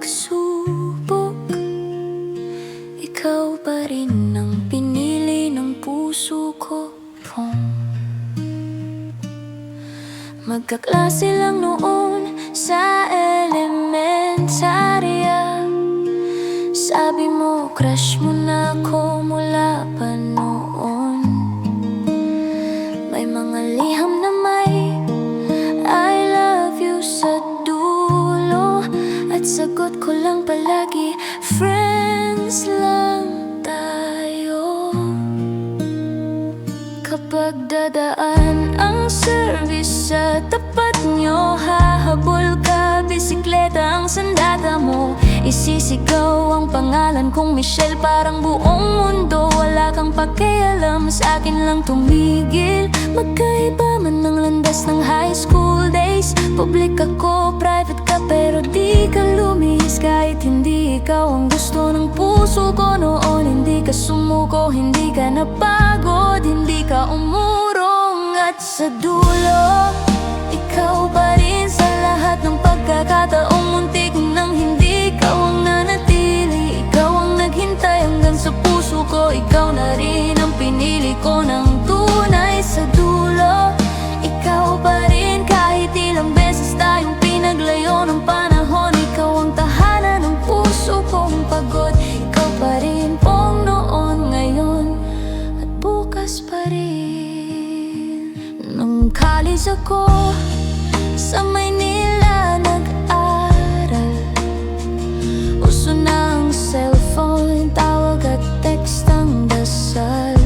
pagsubok, ikaw pa rin ang pinili ng puso ko. Magkaklase lang noon sa elementarya. Sabi mo, crush mo na ako mula pa noon. May mga liham na may I love you sa dulo, at sagot ko lang palagi, friends lang tayo. Kapag dadaan ang service sa tapat nyo, hahabol ka, bisikleta ang sandata mo. Isisigaw ang pangalan kong Michelle, parang buong mundo. Wala kang pakialam, sa akin lang tumigil. Magkaiba man ng landas ng high school days. Public ako, private ka, pero di ka lumihis. Kahit hindi ikaw ang gusto ng puso ko noon. Hindi ka sumuko, hindi ka napagod, hindi ka umurong. At sa dulo, ikaw pa rin sa lahat ng pagkakataong muntik nang hindi ikaw ang nanatili. Ikaw ang naghintay hanggang sa puso ko. Ikaw na rin ang pinili ko ng tunay. Sa dulo, ikaw pa rin kahit ilang beses tayong pinaglayo ng panahon. Ikaw ang tahanan ng puso kong pagod. Ikaw pa rin pong noon, ngayon at bukas pa rin. Nung college ako sa Maynila nag-aral, uso na ang cellphone, tawag at text ang dasal.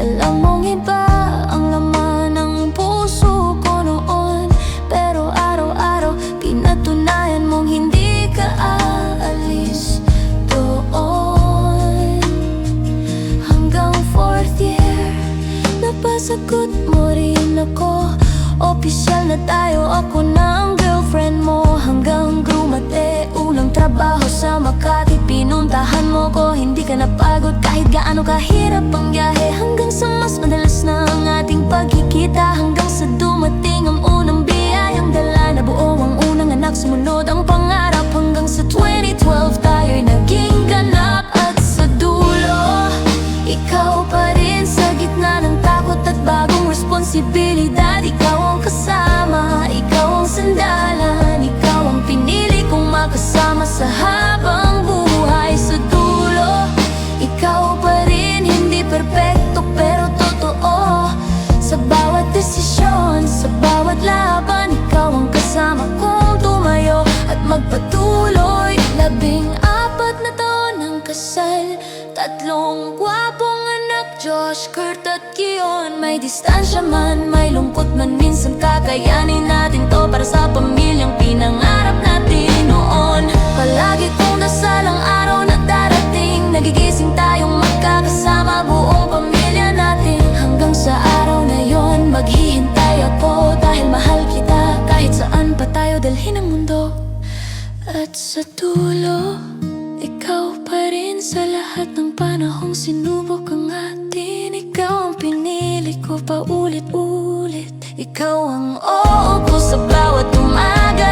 Alam mong iba ang laman ng puso ko noon, pero araw-araw pinatunayan mong hindi ka aalis doon. Hanggang fourth year, napasagot mo rin ako. Opisyal na tayo, ako na ang girlfriend mo. Hanggang grumate, unang trabaho sa Makati, pinuntahan mo ko. Hindi ka napagod kahit gaano kahirap ang biyahe. Hanggang sa mas madalas na ang ating pagkikita. Hanggang sa dumating ang unang biyayang dala. Nabuo ang unang anak, sumunod ang pangarap. Hanggang sa 2012 tayo'y naging ganap. At sa dulo, ikaw pa rin sa gitna ng takot at bagong responsibilidad. Ikaw ang kasama, ikaw ang sandalan. Ikaw ang pinili kong makasama sa habang buhay. Sa dulo, ikaw pa rin, hindi perpekto pero totoo. Sa bawat desisyon, sa bawat laban, ikaw ang kasama kong tumayo at magpatuloy. 14 na taon ng kasal, 3 gwapong anak, Josh, Kurt at Kion. May distansya man, may lungkot man, minsan kakayanin natin to para sa pamilyang pinangarap natin noon. Palagi kong dasal ang araw na darating, nagigising tayong magkakasama, buong pamilya natin. Hanggang sa araw na yon, maghihintay ako dahil mahal kita. Kahit saan pa tayo dalhin ang mundo. At sa dulo, ikaw pa rin sa lahat ng panahong sinubok ang atin. Ikaw ang pinili ko paulit-ulit. Ikaw ang oo ko sa bawat umaga.